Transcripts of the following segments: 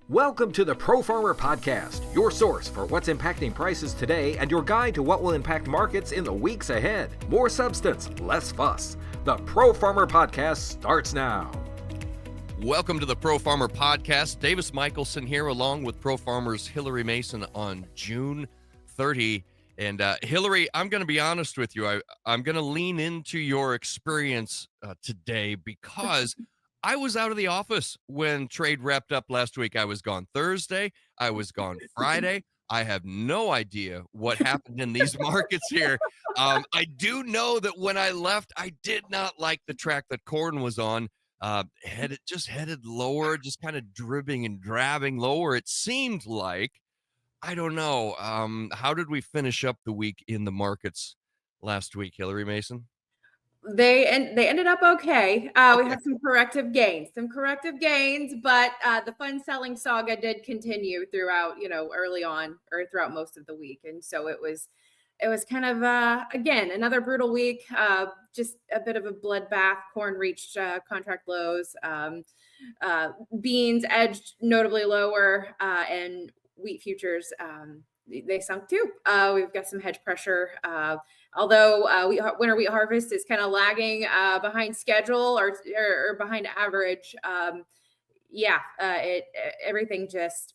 Welcome to the Pro Farmer Podcast, your source for what's impacting prices today and your guide to what will impact markets in the weeks ahead. More substance, less fuss. The Pro Farmer Podcast starts now. Welcome to the Pro Farmer Podcast. Davis Michelson here along with Pro Farmer's Hillary Mason on June 30. And Hillary, I'm going to be honest with you. I'm going to lean into your experience today because I was out of the office when trade wrapped up last week. I was gone Thursday. I was gone Friday. I have no idea what happened in these markets here. I do know that when I left, I did not like the track that corn was on. Headed lower, just kind of dribbling and drabbing lower. It seemed like, I don't know. How did we finish up the week in the markets last week, Hillary Mason? They ended up okay. Okay. We had some corrective gains, but the fun selling saga did continue throughout, early on or throughout most of the week. And so it was kind of, again, another brutal week, just a bit of a bloodbath. Corn reached contract lows, beans edged notably lower, and wheat futures, they sunk too. We've got some hedge pressure. Although winter wheat harvest is kind of lagging behind schedule or behind average. Everything just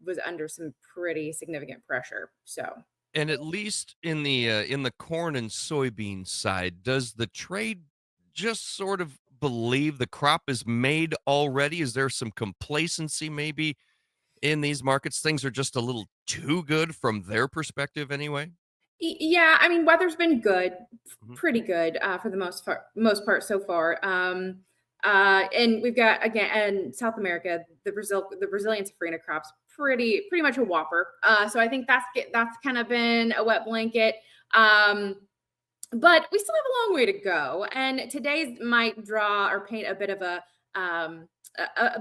was under some pretty significant pressure. So. And at least in the corn and soybean side, does the trade just sort of believe the crop is made already? Is there some complacency maybe in these markets? Things are just a little too good from their perspective anyway? Yeah, I mean, weather's been good, pretty good for the most part so far. And we've got, again, in South America, the Brazilian safrinha crop's pretty much a whopper. So I think that's kind of been a wet blanket. But we still have a long way to go. And today's might draw or paint a bit of a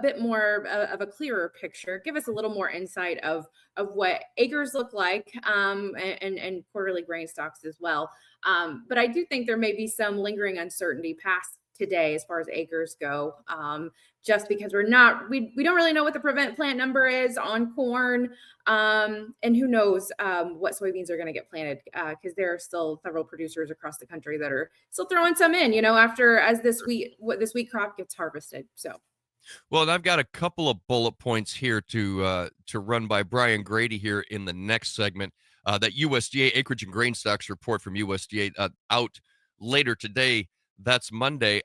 bit more of a clearer picture, give us a little more insight of what acres look like, and quarterly grain stocks as well. But I do think there may be some lingering uncertainty past today as far as acres go, just because we don't really know what the prevent plant number is on corn, and who knows what soybeans are going to get planted, because there are still several producers across the country that are still throwing some in, as this wheat crop gets harvested. So. Well, and I've got a couple of bullet points here to run by Brian Grady here in the next segment. That USDA acreage and grain stocks report from USDA out later today. That's Monday.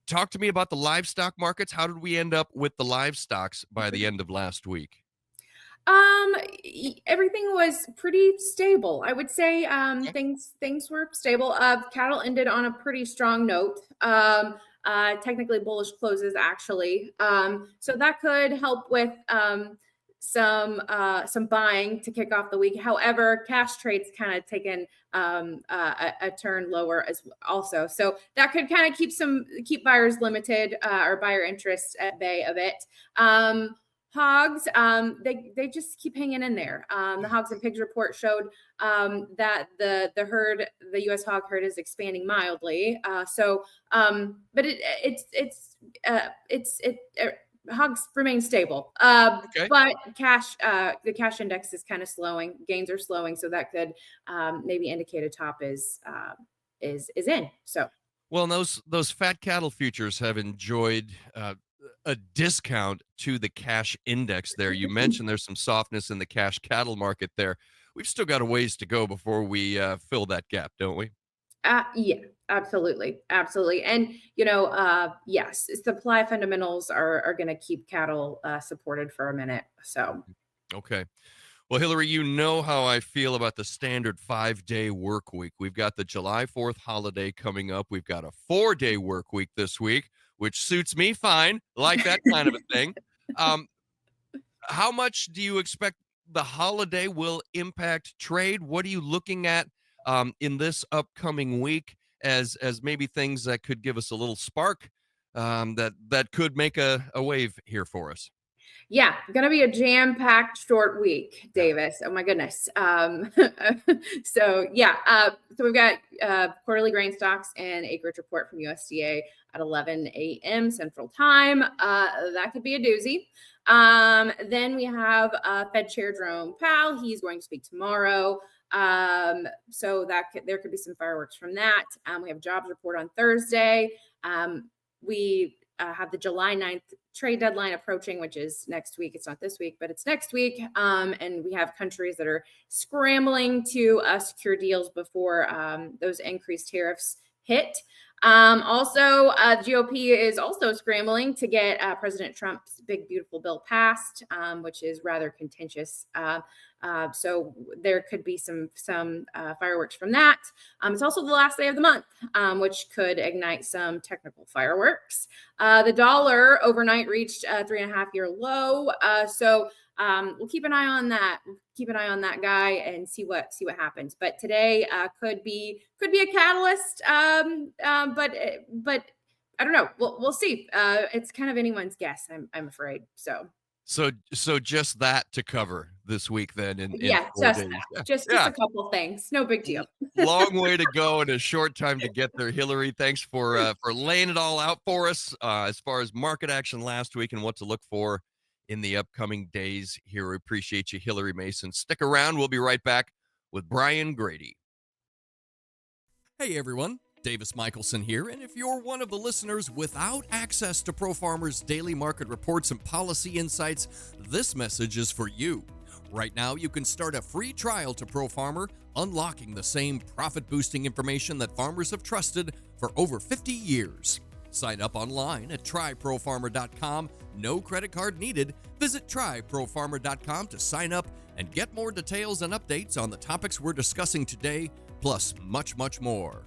Talk to me about the livestock markets. How did we end up with the livestocks by the end of last week? Everything was pretty stable. I would say things were stable. Cattle ended on a pretty strong note. Technically bullish closes actually. So that could help with some buying to kick off the week. However, cash trades kind of taken a turn lower as also. So that could kind of keep buyers limited, or buyer interest at bay a bit. Hogs, they just keep hanging in there. The Hogs and Pigs report showed that the U.S. hog herd is expanding mildly. But hogs remain stable. Okay. But the cash index is kind of slowing. Gains are slowing, so that could maybe indicate a top is in. So. Well, and those fat cattle futures have enjoyed a discount to the cash index there. You mentioned there's some softness in the cash cattle market there. We've still got a ways to go before we fill that gap, don't we? Yeah, absolutely. And, yes, supply fundamentals are going to keep cattle supported for a minute. So. Okay. Well, Hillary, you know how I feel about the standard 5-day work week. We've got the July 4th holiday coming up. We've got a 4-day work week this week, which suits me fine, like that kind of a thing. How much do you expect the holiday will impact trade? What are you looking at in this upcoming week as maybe things that could give us a little spark that could make a wave here for us? Yeah, gonna be a jam-packed short week, Davis. Oh my goodness. So we've got quarterly grain stocks and acreage report from USDA at 11 a.m. Central Time. That could be a doozy. Then we have Fed Chair Jerome Powell. He's going to speak tomorrow. So there could be some fireworks from that. We have a jobs report on Thursday. We have the July 9th trade deadline approaching, which is next week. It's not this week, but it's next week. And we have countries that are scrambling to secure deals before those increased tariffs hit. Also, GOP is also scrambling to get President Trump's big, beautiful bill passed, which is rather contentious. So there could be some fireworks from that. It's also the last day of the month, which could ignite some technical fireworks. The dollar overnight reached a 3.5-year low. So we'll keep an eye on that. Keep an eye on that guy and see what happens. But today could be a catalyst. But I don't know. We'll see. It's kind of anyone's guess. I'm afraid. So just that to cover this week then in 4 days. Just a couple things. No big deal. Long way to go and a short time to get there. Hillary, thanks for laying it all out for us as far as market action last week and what to look for in the upcoming days here. We appreciate you, Hillary Mason. Stick around. We'll be right back with Brian Grady. Hey, everyone. Davis Michelson here, and if you're one of the listeners without access to ProFarmer's daily market reports and policy insights, this message is for you. Right now, you can start a free trial to ProFarmer, unlocking the same profit-boosting information that farmers have trusted for over 50 years. Sign up online at tryprofarmer.com. No credit card needed. Visit tryprofarmer.com to sign up and get more details and updates on the topics we're discussing today, plus much, much more.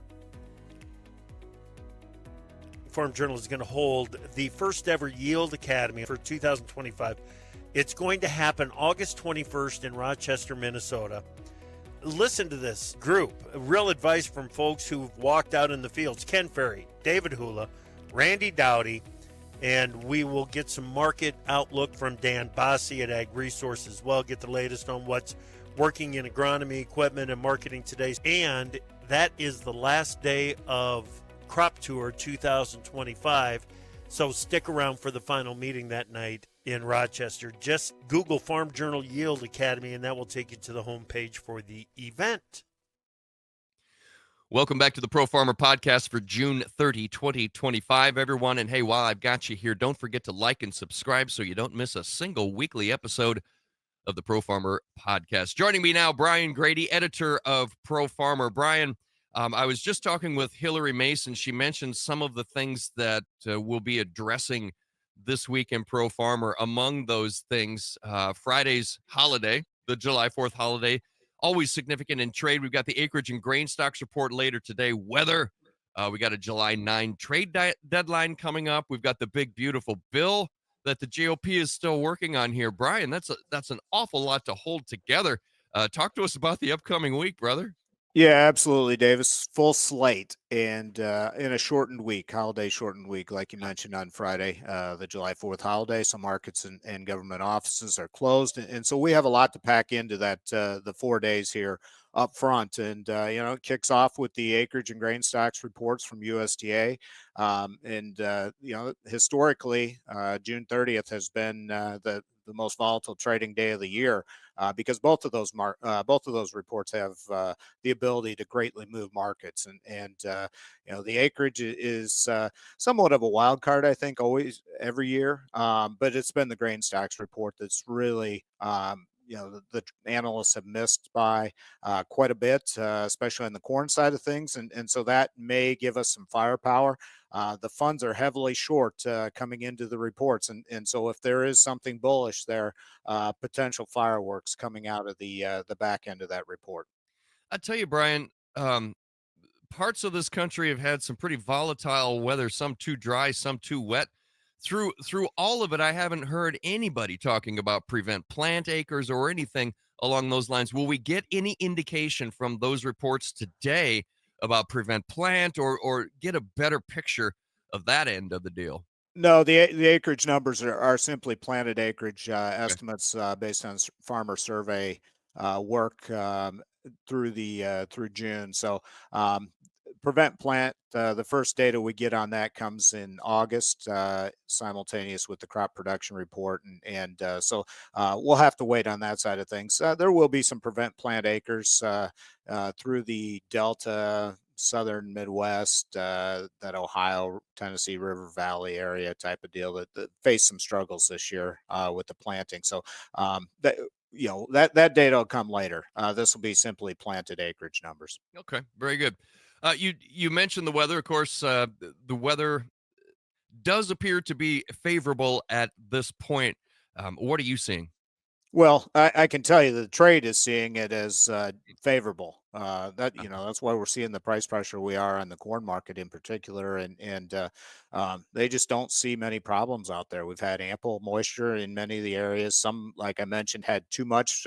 Farm Journal is going to hold the first ever Yield Academy for 2025. It's going to happen August 21st in Rochester, Minnesota. Listen to this group. Real advice from folks who've walked out in the fields. Ken Ferry, David Hula, Randy Dowdy, and we will get some market outlook from Dan Bossi at Ag Resource as well. Get the latest on what's working in agronomy, equipment, and marketing today. And that is the last day of Crop Tour 2025. So stick around for the final meeting that night in Rochester. Just Google Farm Journal Yield Academy, and that will take you to the homepage for the event. Welcome back to the Pro Farmer Podcast for June 30, 2025, everyone. And hey, while I've got you here, don't forget to like and subscribe so you don't miss a single weekly episode of the Pro Farmer Podcast. Joining me now, Brian Grady, editor of Pro Farmer. Brian, I was just talking with Hillary Mason. She mentioned some of the things that we'll be addressing this week in Pro Farmer. Among those things, Friday's holiday, the July 4th holiday, always significant in trade. We've got the acreage and grain stocks report later today. Weather, we got a July 9 trade deadline coming up. We've got the big, beautiful bill that the GOP is still working on here. Brian, that's an awful lot to hold together. Talk to us about the upcoming week, brother. Yeah, absolutely, Davis. Full slate and in a shortened week, holiday shortened week, like you mentioned on Friday, the July 4th holiday. So markets and government offices are closed. And so we have a lot to pack into that, the 4 days here up front. And, it kicks off with the acreage and grain stocks reports from USDA. Historically, June 30th has been the most volatile trading day of the year because both of those reports have the ability to greatly move markets. And the acreage is somewhat of a wild card, I think, always every year. But it's been the grain stocks report that's really the analysts have missed by quite a bit, especially on the corn side of things. And so that may give us some firepower. The funds are heavily short coming into the reports. And so if there is something bullish there, potential fireworks coming out of the back end of that report. I tell you, Brian, parts of this country have had some pretty volatile weather, some too dry, some too wet. Through all of it, I haven't heard anybody talking about prevent plant acres or anything along those lines. Will we get any indication from those reports today about prevent plant or get a better picture of that end of the deal? No, the acreage numbers are simply planted acreage estimates based on farmer survey work through June. So prevent plant, the first data we get on that comes in August, simultaneous with the crop production report, so we'll have to wait on that side of things. There will be some prevent plant acres through the Delta, Southern Midwest, that Ohio, Tennessee River Valley area type of deal that face some struggles this year with the planting. So that that data will come later. This will be simply planted acreage numbers. Okay, very good. You mentioned the weather. Of course, the weather does appear to be favorable at this point. What are you seeing? Well, I can tell you the trade is seeing it as favorable. That's why we're seeing the price pressure we are on the corn market in particular, and they just don't see many problems out there. We've had ample moisture in many of the areas. Some, like I mentioned, had too much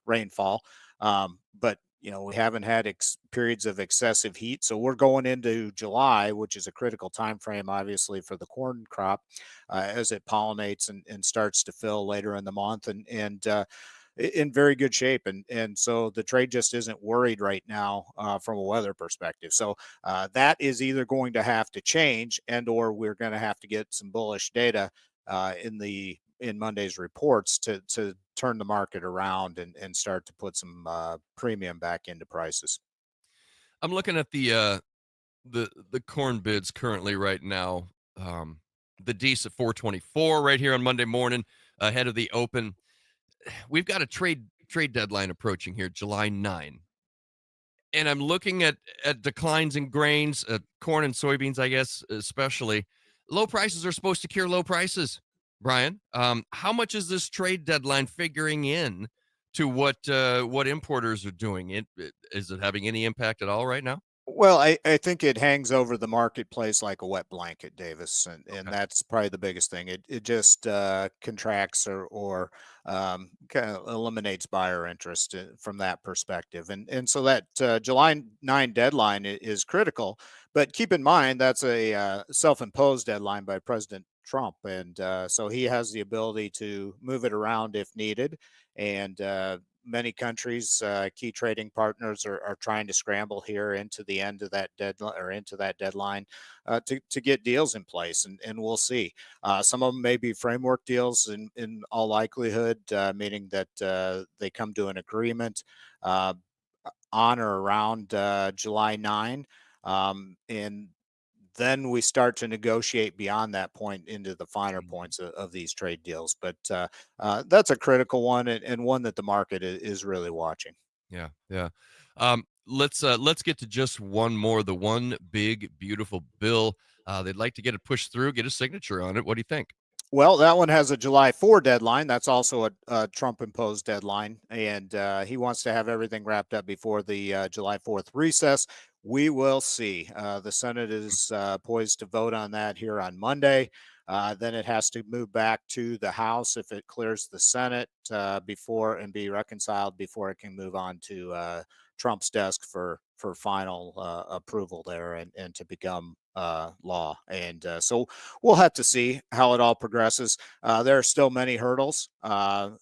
rainfall, but we haven't had periods of excessive heat. So we're going into July, which is a critical time frame, obviously, for the corn crop as it pollinates and starts to fill later in the month, and in very good shape. And so the trade just isn't worried right now from a weather perspective. So that is either going to have to change, or we're going to have to get some bullish data in Monday's reports to turn the market around and start to put some premium back into prices. I'm looking at the corn bids currently right now. The D's at 424 right here on Monday morning ahead of the open. We've got a trade deadline approaching here, July 9. And I'm looking at declines in grains, corn and soybeans, I guess, especially. Low prices are supposed to cure low prices, Brian. How much is this trade deadline figuring in to what importers are doing? Is it having any impact at all right now? Well, I think it hangs over the marketplace like a wet blanket, Davis, and Okay. that's probably the biggest thing. It just contracts or kind of eliminates buyer interest from that perspective, and so that July 9 deadline is critical. But keep in mind that's a self-imposed deadline by President Trump, and so he has the ability to move it around if needed, and many countries, key trading partners are trying to scramble here into the end of that deadline or into that deadline to get deals in place. And we'll see. Some of them may be framework deals in all likelihood, meaning that they come to an agreement on or around July 9. And then we start to negotiate beyond that point into the finer points of these trade deals. But that's a critical one, and one that the market is really watching. Yeah, yeah. Let's get to just one more. The one big beautiful bill. They'd like to get it pushed through, get a signature on it. What do you think? Well, that one has a July 4 deadline. That's also a Trump-imposed deadline, and he wants to have everything wrapped up before the July 4th recess. We will see. The Senate is poised to vote on that here on Monday. Then it has to move back to the House if it clears the Senate before and be reconciled before it can move on to Trump's desk for final approval there and to become law. And so we'll have to see how it all progresses. There are still many hurdles,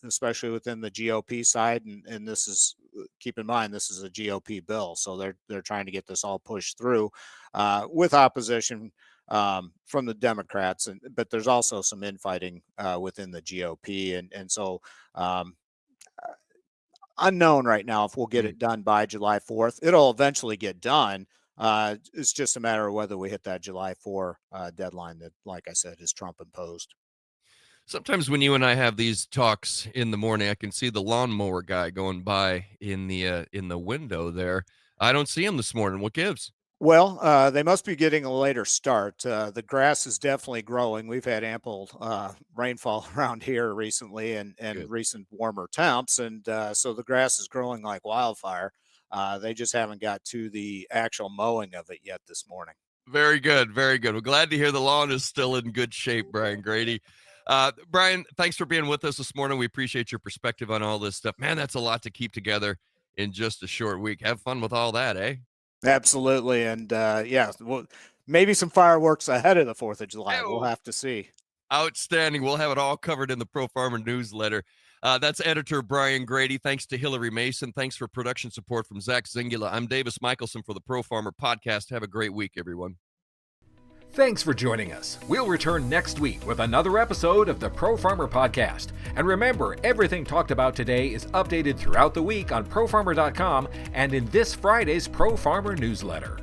especially within the GOP side, and this is, keep in mind, this is a GOP bill, so they're trying to get this all pushed through with opposition from the Democrats, but there's also some infighting within the GOP, and so unknown right now if we'll get it done by July 4th. It'll eventually get done. It's just a matter of whether we hit that July 4 deadline that, like I said, is Trump imposed. Sometimes when you and I have these talks in the morning, I can see the lawnmower guy going by in the window there. I don't see him this morning. What gives? Well, they must be getting a later start. The grass is definitely growing. We've had ample rainfall around here recently and Good. recent warmer temps. And so the grass is growing like wildfire. They just haven't got to the actual mowing of it yet this morning. Very good. Very good. We're glad to hear the lawn is still in good shape, Brian Grady. Brian, thanks for being with us this morning. We appreciate your perspective on all this stuff. Man, that's a lot to keep together in just a short week. Have fun with all that, eh? Absolutely. And yeah, well, maybe some fireworks ahead of the 4th of July. We'll have to see. Outstanding. We'll have it all covered in the Pro Farmer newsletter. That's editor Brian Grady. Thanks to Hillary Mason. Thanks for production support from Zach Zingula. I'm Davis Michelson for the Pro Farmer Podcast. Have a great week, everyone. Thanks for joining us. We'll return next week with another episode of the Pro Farmer Podcast. And remember, everything talked about today is updated throughout the week on ProFarmer.com and in this Friday's Pro Farmer newsletter.